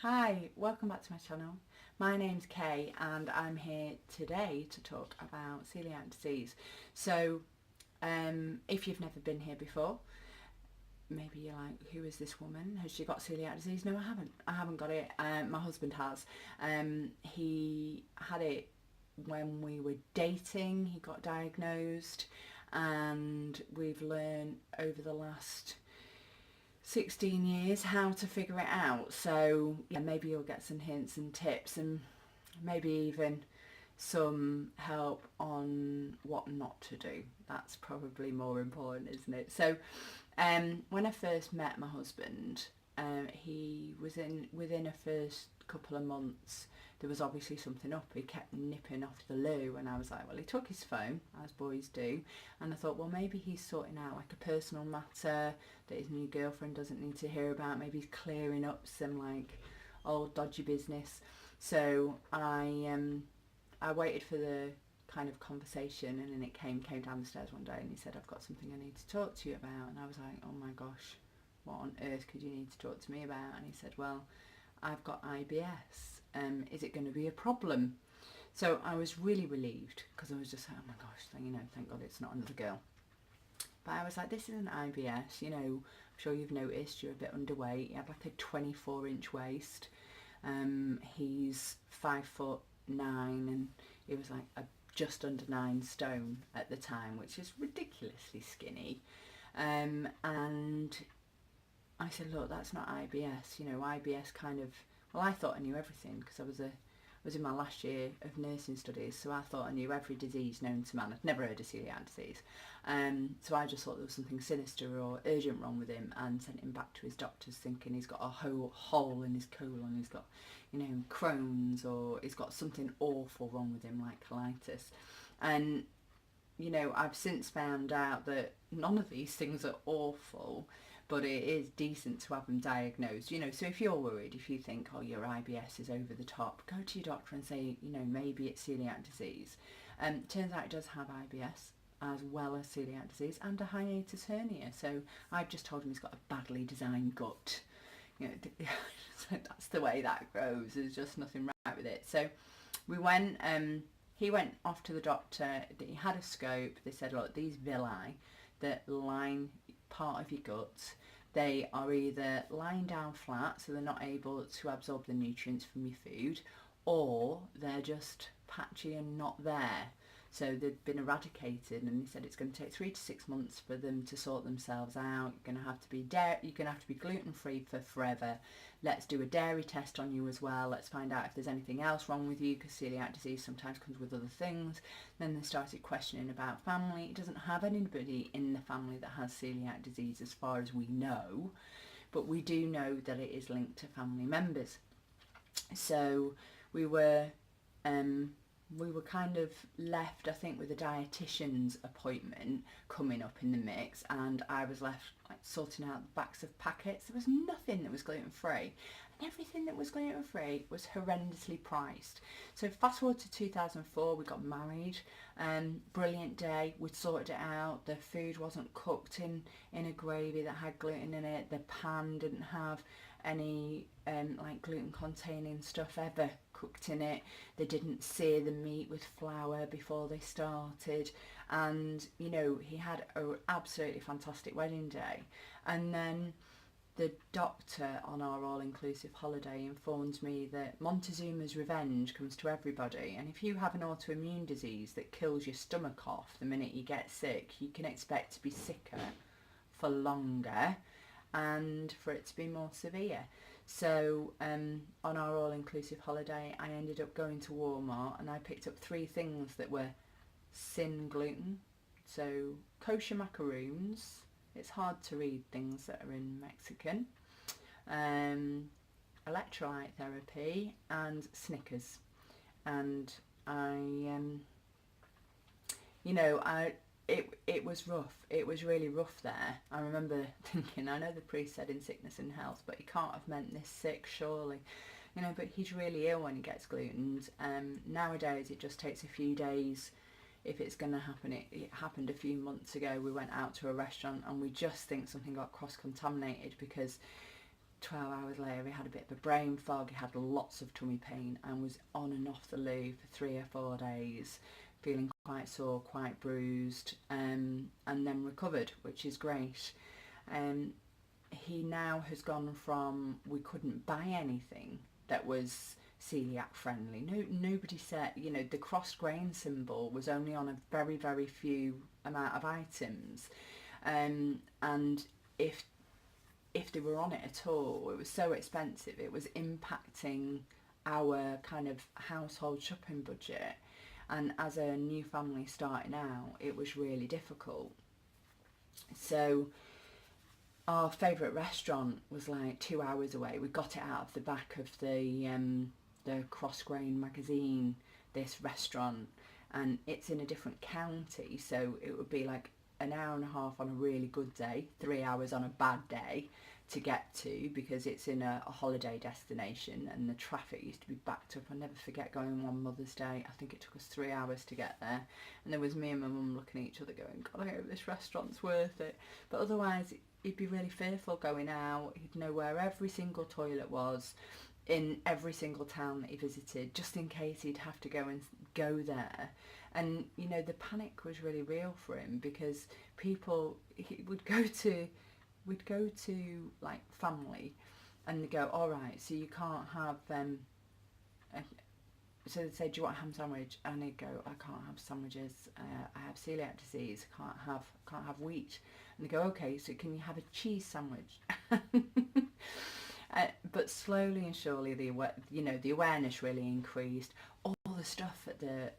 Hi, welcome back to my channel. My name's Kay and I'm here today to talk about celiac disease. So if you've never been here before, maybe you're like, who is this woman? Has she got celiac disease? No, I haven't. I haven't got it. My husband has. He had it when we were dating. He got diagnosed and we've learned over the last 16 years how to figure it out. So yeah, maybe you'll get some hints and tips and maybe even some help on what not to do. That's probably more important, isn't it? So when I first met my husband, he was within a first couple of months there was obviously something up. He kept nipping off the loo and I was like, well, he took his phone, as boys do, and I thought, well, maybe he's sorting out like a personal matter that his new girlfriend doesn't need to hear about. Maybe he's clearing up some like old dodgy business. So I waited for the kind of conversation, and then it came down the stairs one day and he said, I've got something I need to talk to you about. And I was like, oh my gosh, what on earth could you need to talk to me about? And he said, well, I've got IBS. Is it going to be a problem? So I was really relieved because I was just like, oh my gosh, thank God it's not another girl. But I was like, this isn't IBS, I'm sure you've noticed you're a bit underweight. He had like a 24-inch waist. He's 5'9" and he was like just under 9 stone at the time, which is ridiculously skinny. And I said, look, that's not IBS. IBS kind of, well, I thought I knew everything because I was in my last year of nursing studies, so I thought I knew every disease known to man. I'd never heard of celiac disease. So I just thought there was something sinister or urgent wrong with him and sent him back to his doctors thinking he's got a hole in his colon, he's got, Crohn's, or he's got something awful wrong with him like colitis. And, I've since found out that none of these things are awful, but it is decent to have them diagnosed. So if you're worried, if you think, oh, your IBS is over the top, go to your doctor and say, maybe it's celiac disease. Turns out it does have IBS as well as celiac disease and a hiatus hernia. So I've just told him he's got a badly designed gut. So that's the way that goes. There's just nothing right with it. So we went, he went off to the doctor. He had a scope. They said, look, these villi that line part of your gut, they are either lying down flat, so they're not able to absorb the nutrients from your food, or they're just patchy and not there. So they've been eradicated, and he said it's going to take 3 to 6 months for them to sort themselves out. You're going to have to be gluten-free for forever. Let's do a dairy test on you as well. Let's find out if there's anything else wrong with you, because celiac disease sometimes comes with other things. Then they started questioning about family. He doesn't have anybody in the family that has celiac disease as far as we know, but we do know that it is linked to family members. So we were kind of left, I think, with a dietitian's appointment coming up in the mix, and I was left like sorting out the backs of packets. There was nothing that was gluten-free, and everything that was gluten-free was horrendously priced. So fast forward to 2004, we got married, brilliant day, we'd sorted it out. The food wasn't cooked in a gravy that had gluten in it. The pan didn't have any like gluten containing stuff ever cooked in it. They didn't sear the meat with flour before they started, and he had an absolutely fantastic wedding day. And then the doctor on our all-inclusive holiday informs me that Montezuma's revenge comes to everybody, and if you have an autoimmune disease that kills your stomach off the minute you get sick, you can expect to be sicker for longer and for it to be more severe. So on our all-inclusive holiday, I ended up going to Walmart and I picked up 3 things that were sin gluten. So kosher macaroons, it's hard to read things that are in Mexican, electrolyte therapy, and Snickers. And it was rough. It was really rough there. I remember thinking, I know the priest said in sickness and health, but he can't have meant this sick, surely. But he's really ill when he gets gluten. Nowadays it just takes a few days if it's going to happen. It happened a few months ago. We went out to a restaurant and we just think something got cross-contaminated because 12 hours later he had a bit of a brain fog, he had lots of tummy pain and was on and off the loo for 3 or 4 days, feeling quite sore, quite bruised, and then recovered, which is great. He now has gone from, we couldn't buy anything that was celiac friendly. Nobody said, you know, the crossed grain symbol was only on a very, very few amount of items, and if they were on it at all, it was so expensive, it was impacting our kind of household shopping budget. And as a new family starting out, it was really difficult. So our favourite restaurant was like 2 hours away. We got it out of the back of the Cross Grain magazine, this restaurant, and it's in a different county, so it would be like an hour and a half on a really good day, 3 hours on a bad day to get to, because it's in a holiday destination and the traffic used to be backed up. I never forget going on Mother's Day, I think it took us 3 hours to get there, and there was me and my mum looking at each other going, God, I hope this restaurant's worth it. But otherwise he'd be really fearful going out. He'd know where every single toilet was in every single town that he visited, just in case he'd have to go there. And you know, the panic was really real for him, because we'd go to like family and they go, all right, so you can't have so they'd say, do you want a ham sandwich? And he'd go, I can't have sandwiches, I have celiac disease, can't have wheat. And they go, okay, so can you have a cheese sandwich? But slowly and surely, the awareness really increased. All the stuff at the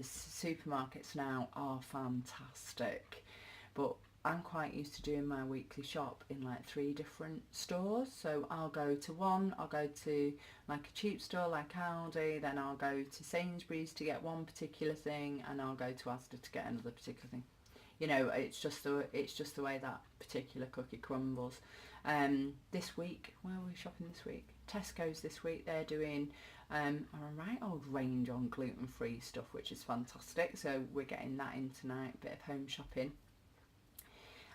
supermarkets now are fantastic, but I'm quite used to doing my weekly shop in like 3 different stores. So I'll go to one, I'll go to like a cheap store like Aldi, then I'll go to Sainsbury's to get one particular thing, and I'll go to Asda to get another particular thing. You know, it's just the way that particular cookie crumbles. This week, where are we shopping this week? Tesco's this week. They're doing a right old range on gluten-free stuff, which is fantastic. So we're getting that in tonight, a bit of home shopping.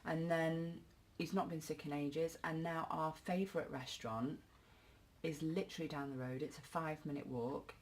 And then he's not been sick in ages, and now our favourite restaurant is literally down the road. It's a 5-minute walk.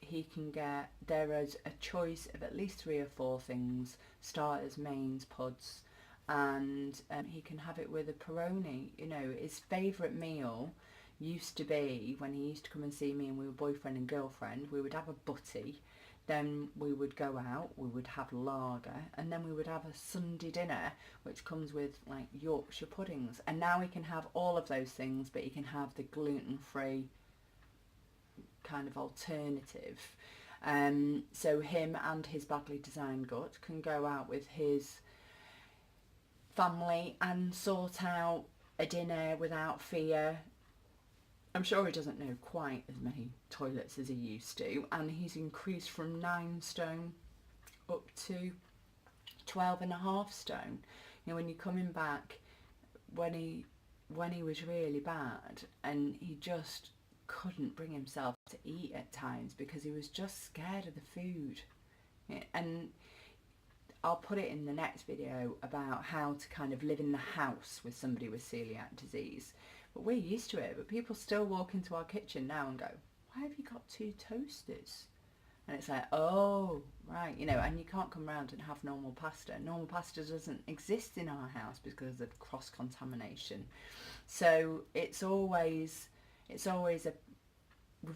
There is a choice of at least 3 or 4 things, starters, mains, puds, and he can have it with a Peroni. You know, his favourite meal used to be, when he used to come and see me and we were boyfriend and girlfriend, we would have a butty, then we would go out, we would have lager, and then we would have a Sunday dinner, which comes with like Yorkshire puddings. And now he can have all of those things, but he can have the gluten-free kind of alternative. So him and his badly designed gut can go out with his family and sort out a dinner without fear. I'm sure he doesn't know quite as many toilets as he used to, and he's increased from 9 stone up to 12.5 stone. You know, when you're coming back, when he was really bad, and he just couldn't bring himself to eat at times because he was just scared of the food. And I'll put it in the next video about how to kind of live in the house with somebody with celiac disease. But we're used to it, but people still walk into our kitchen now and go, why have you got 2 toasters? And it's like, oh, right, you know, and you can't come round and have normal pasta. Normal pasta doesn't exist in our house because of cross-contamination. So we've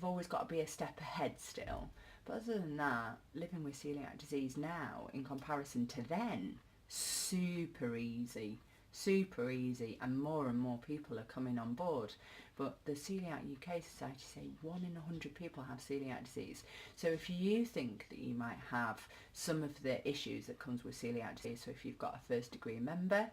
always got to be a step ahead still. But other than that, living with celiac disease now, in comparison to then, super easy, and more people are coming on board. But the Celiac UK Society say 1 in 100 people have celiac disease. So if you think that you might have some of the issues that comes with celiac disease, so if you've got a 1st degree member,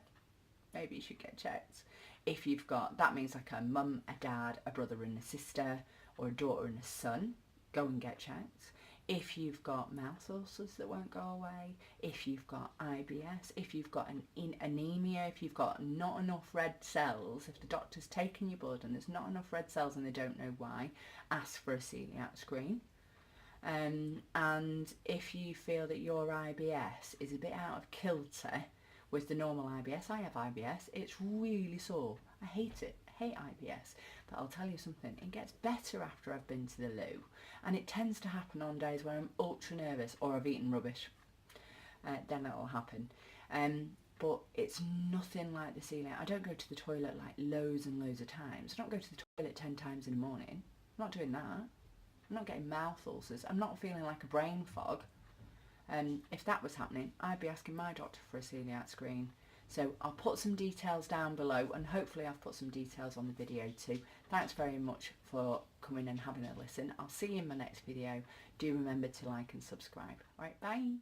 maybe you should get checked. If you've got, that means like a mum, a dad, a brother and a sister, or a daughter and a son, go and get checked. If you've got mouth ulcers that won't go away, if you've got IBS, if you've got an anemia, if you've got not enough red cells, if the doctor's taken your blood and there's not enough red cells and they don't know why, ask for a celiac screen. And if you feel that your IBS is a bit out of kilter with the normal IBS, I have IBS, it's really sore. I hate it, I hate IBS. But I'll tell you something, it gets better after I've been to the loo, and it tends to happen on days where I'm ultra nervous or I've eaten rubbish. Then it'll happen. But it's nothing like the celiac. I don't go to the toilet like loads and loads of times. I don't go to the toilet 10 times in the morning. I'm not doing that. I'm not getting mouth ulcers. I'm not feeling like a brain fog. If that was happening, I'd be asking my doctor for a celiac screen. So I'll put some details down below, and hopefully I've put some details on the video too. Thanks very much for coming and having a listen. I'll see you in my next video. Do remember to like and subscribe. Alright, bye.